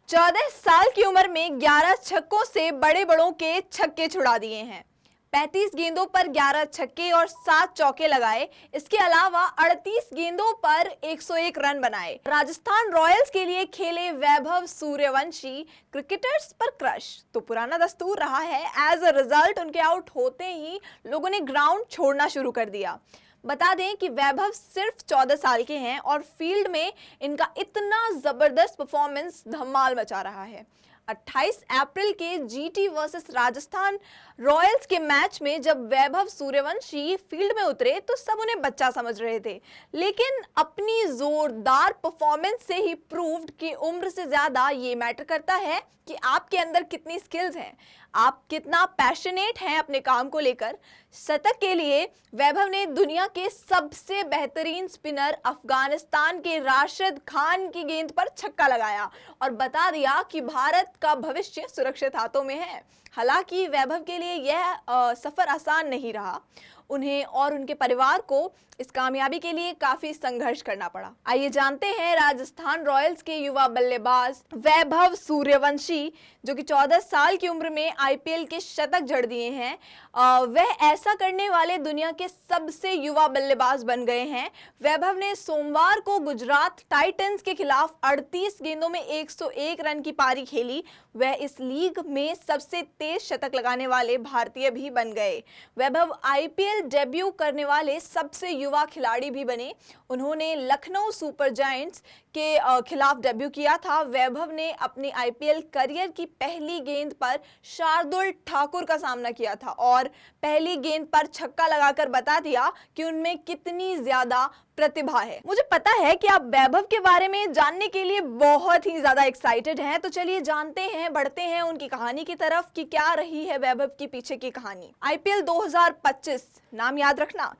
14 साल की उम्र में 11 छक्कों से बड़े बड़ों के छक्के छुड़ा दिए हैं। 35 गेंदों पर 11 छक्के और 7 चौके लगाए। इसके अलावा 38 गेंदों पर 101 रन बनाए। राजस्थान रॉयल्स के लिए खेले वैभव सूर्यवंशी क्रिकेटर्स पर क्रश तो पुराना दस्तूर रहा है। एज अ रिजल्ट उनके आउट होते ही लोगों ने ग्राउंड छोड़ना शुरू कर दिया। बता दें कि वैभव सिर्फ 14 साल के हैं और फील्ड में इनका इतना जबरदस्त परफॉर्मेंस धमाल मचा रहा है। 28 अप्रैल के जीटी वर्सेस राजस्थान रॉयल्स के मैच में जब वैभव सूर्यवंशी फील्ड में उतरे तो सब उन्हें बच्चा समझ रहे थे, लेकिन अपनी जोरदार परफॉर्मेंस से ही प्रूव्ड कि उम्र से ज्यादा ये मैटर करता है कि आपके अंदर कितनी स्किल्स हैं, आप कितना पैशनेट हैं अपने काम को लेकर। शतक के लिए वैभव ने दुनिया के सबसे बेहतरीन स्पिनर अफगानिस्तान के राशिद खान की गेंद पर छक्का लगाया और बता दिया कि भारत का भविष्य सुरक्षित हाथों में है। हालांकि वैभव के लिए यह सफर आसान नहीं रहा। उन्हें और उनके परिवार को इस कामयाबी के लिए काफी संघर्ष करना पड़ा। आइए जानते हैं राजस्थान रॉयल्स के युवा बल्लेबाज वैभव सूर्यवंशी, जो कि 14 साल की उम्र में आईपीएल के शतक जड़ दिए हैं, वह ऐसा करने वाले दुनिया के सबसे युवा बल्लेबाज बन गए हैं। वैभव ने सोमवार को गुजरात टाइटंस के खिलाफ 38 गेंदों में 101 रन की पारी खेली। वह इस लीग में सबसे तेज शतक लगाने वाले भारतीय भी बन गए। वैभव आईपीएल डेब्यू करने वाले सबसे युवा खिलाड़ी भी बने। उन्होंने लखनऊ सुपर जायंट्स के खिलाफ डेब्यू किया था। वैभव ने अपने आईपीएल करियर की पहली गेंद पर शार्दुल ठाकुर का सामना किया था और पहली गेंद पर छक्का लगाकर बता दिया कि उनमें कितनी ज्यादा प्रतिभा है। मुझे पता है कि आप वैभव के बारे में जानने के लिए बहुत ही ज्यादा एक्साइटेड हैं, तो चलिए जानते हैं, बढ़ते हैं उनकी कहानी की तरफ कि क्या रही है वैभव की पीछे की कहानी। आईपीएल 2025 नाम याद रखना।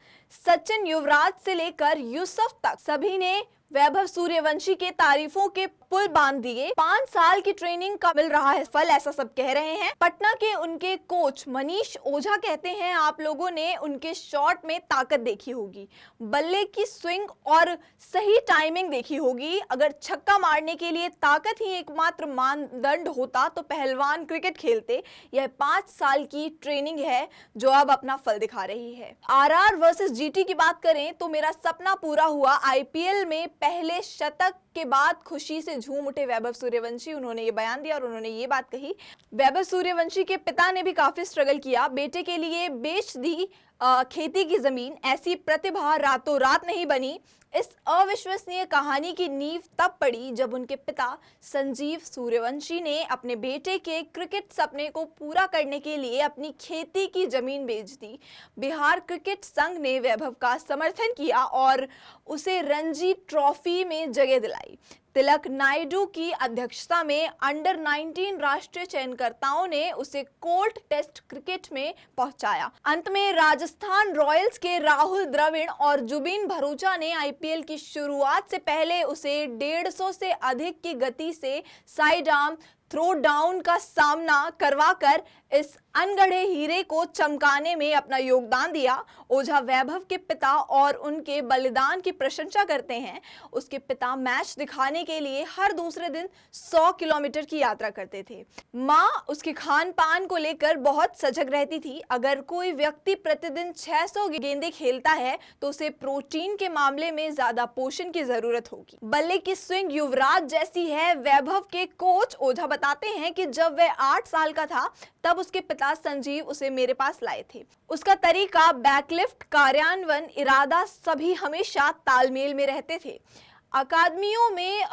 सचिन, युवराज से लेकर यूसुफ तक सभी ने वैभव सूर्यवंशी के तारीफों के पुल बांध दिए। 5 साल की ट्रेनिंग का मिल रहा है फल, ऐसा सब कह रहे हैं। पटना के उनके कोच मनीष ओझा कहते हैं, आप लोगों ने उनके शॉट में ताकत देखी होगी, बल्ले की स्विंग और सही टाइमिंग देखी होगी। अगर छक्का मारने के लिए ताकत ही एकमात्र मानदंड होता तो पहलवान क्रिकेट खेलते। यह 5 साल की ट्रेनिंग है जो अब अपना फल दिखा रही है। आरआर वर्सेस जीटी की बात करें तो मेरा सपना पूरा हुआ। आईपीएल में पहले शतक के बाद खुशी से झूम उठे वैभव सूर्यवंशी। उन्होंने ये बयान दिया और उन्होंने ये बात कही। वैभव सूर्यवंशी के पिता ने भी काफी स्ट्रगल किया, बेटे के लिए बेच दी खेती की जमीन। ऐसी प्रतिभा रातों रात नहीं बनी। इस अविश्वसनीय कहानी की नींव तब पड़ी जब उनके पिता संजीव सूर्यवंशी ने अपने बेटे के क्रिकेट सपने को पूरा करने के लिए अपनी खेती की जमीन बेच दी। बिहार क्रिकेट संघ ने वैभव का समर्थन किया और उसे रणजी ट्रॉफी में जगह दिलाई। तिलक नायडू की अध्यक्षता में अंडर 19 राष्ट्रीय चयनकर्ताओं ने उसे कोर्ट टेस्ट क्रिकेट में पहुंचाया। अंत में राजस्थान रॉयल्स के राहुल द्रविड़ और जुबिन भरूचा ने आईपीएल की शुरुआत से पहले उसे 150 से अधिक की गति से साइड आर्म थ्रो डाउन का सामना करवाकर इस अनगढ़े हीरे को चमकाने में अपना योगदान दिया। ओझा वैभव के पिता और उनके बलिदान की प्रशंसा करते हैं। उसके पिता मैच दिखाने के लिए हर दूसरे दिन 100 किलोमीटर की यात्रा करते थे। माँ उसके खान पान को लेकर बहुत सजग रहती थी। अगर कोई व्यक्ति प्रतिदिन 600 गेंदें खेलता है तो उसे प्रोटीन के मामले में ज्यादा पोषण की जरूरत होगी। बल्ले की स्विंग युवराज जैसी है। वैभव के कोच ओझा बताते हैं कि जब वह 8 साल का था तब उसके पिता संजीव उसे मेरे पास लाए थे। उसका तरीका, बैकलिफ्ट, कार्यान्वयन, इरादा सभी हमेशा तालमेल में रहते थे। अकादमियों में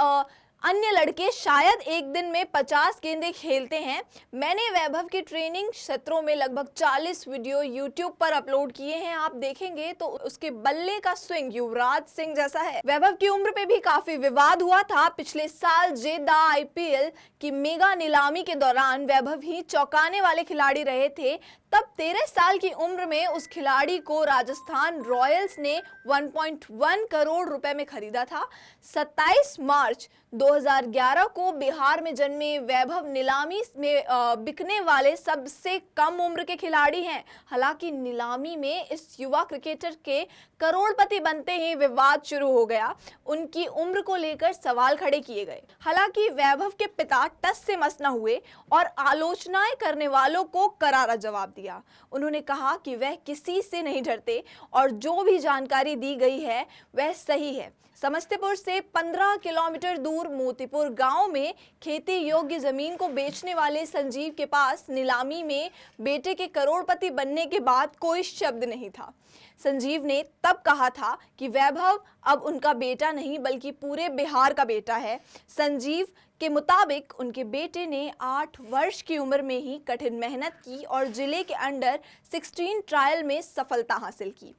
अन्य लड़के शायद एक दिन में 50 गेंदें खेलते हैं। मैंने वैभव की ट्रेनिंग सत्रों में लगभग 40 वीडियो यूट्यूब पर अपलोड किए हैं। आप देखेंगे तो उसके बल्ले का स्विंग युवराज सिंह जैसा है। वैभव की उम्र पे भी काफी विवाद हुआ था। पिछले साल जेदा आईपीएल की मेगा नीलामी के दौरान वैभव ही चौंकाने वाले खिलाड़ी रहे थे। तब 13 साल की उम्र में उस खिलाड़ी को राजस्थान रॉयल्स ने 1.1 करोड़ रुपए में खरीदा था। 27 मार्च 2011 को बिहार में जन्मे वैभव नीलामी में बिकने वाले सबसे कम उम्र के खिलाड़ी हैं। हालांकि नीलामी में इस युवा क्रिकेटर के करोड़पति बनते ही विवाद शुरू हो गया। उनकी उम्र को लेकर सवाल खड़े किए गए। हालांकि वैभव के पिता टस से मस न हुए और आलोचनाएं करने वालों को करारा जवाब दिया। उन्होंने कहा कि वह किसी से नहीं डरते और जो भी जानकारी दी गई है वह सही है। समस्तीपुर से 15 किलोमीटर दूर मोतीपुर गांव में खेती योग्य जमीन को बेचने वाले संजीव के पास नीलामी में बेटे के करोड़पति बनने के बाद कोई शब्द नहीं था। संजीव ने तब कहा था कि वैभव अब उनका बेटा नहीं बल्कि पूरे बिहार का बेटा है। संजीव के मुताबिक उनके बेटे ने 8 वर्ष की उम्र में ही कठिन मेहनत की और जिले के अंडर 16 ट्रायल में सफलता हासिल की।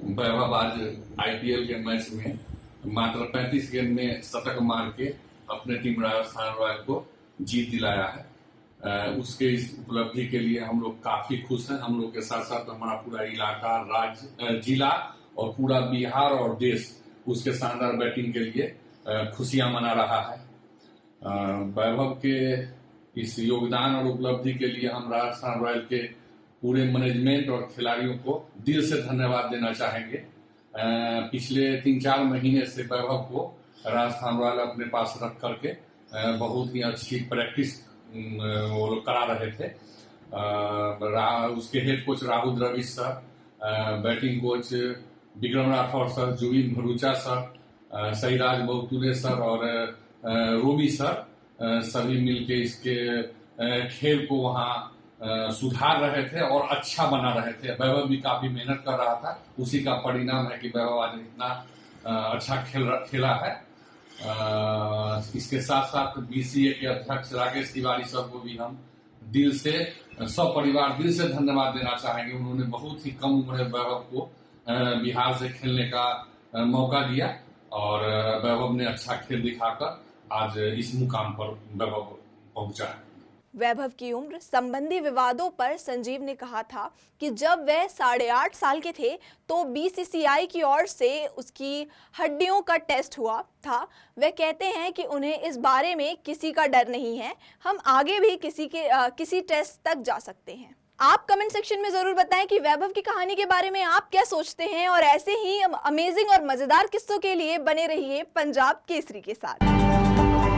वैभव आज आईपीएल के मैच में मात्र 35 गेंद में शतक मार के अपने टीम राजस्थान रॉयल को जीत दिलाया है। उसके इस उपलब्धि के लिए हम लोग काफी खुश हैं। हम लोग के साथ साथ हमारा पूरा इलाका, राज्य, जिला और पूरा बिहार और देश उसके शानदार बैटिंग के लिए खुशियां मना रहा है। वैभव के इस योगदान और उपलब्धि के लिए हम राजस्थान रॉयल के पूरे मैनेजमेंट और खिलाड़ियों को दिल से धन्यवाद देना चाहेंगे। पिछले 3-4 महीने से वैभव को राजस्थान रॉयल अपने पास रख करके बहुत ही अच्छी प्रैक्टिस वो लोग करा रहे थे। उसके head coach Rahul Dravid sir, batting coach Vikram Rathour sir, Zubin Bharucha sir, Sairaj Bahutule sir और रोबी सर सभी मिलके इसके खेल को वहाँ सुधार रहे थे और अच्छा बना रहे थे। वैभव भी काफी मेहनत कर रहा था। उसी का परिणाम है कि वैभव आज इतना अच्छा खेला है। इसके साथ साथ बीसीए के अध्यक्ष राकेश तिवारी सर को भी हम दिल से, सब परिवार दिल से धन्यवाद देना चाहेंगे। उन्होंने बहुत ही कम उम्र में वैभव को बिहार से खेलने का मौका दिया और वैभव ने अच्छा खेल दिखाकर आज इस मुकाम पर वैभव पहुंचा है। वैभव की उम्र संबंधी विवादों पर संजीव ने कहा था कि जब वह 8.5 साल के थे तो बीसीसीआई की ओर से उसकी हड्डियों का टेस्ट हुआ था। वह कहते हैं कि उन्हें इस बारे में किसी का डर नहीं है। हम आगे भी किसी टेस्ट तक जा सकते हैं। आप कमेंट सेक्शन में जरूर बताएं कि वैभव की कहानी के बारे में आप क्या सोचते हैं और ऐसे ही अमेजिंग और मजेदार किस्सों के लिए बने रहिए पंजाब केसरी के साथ।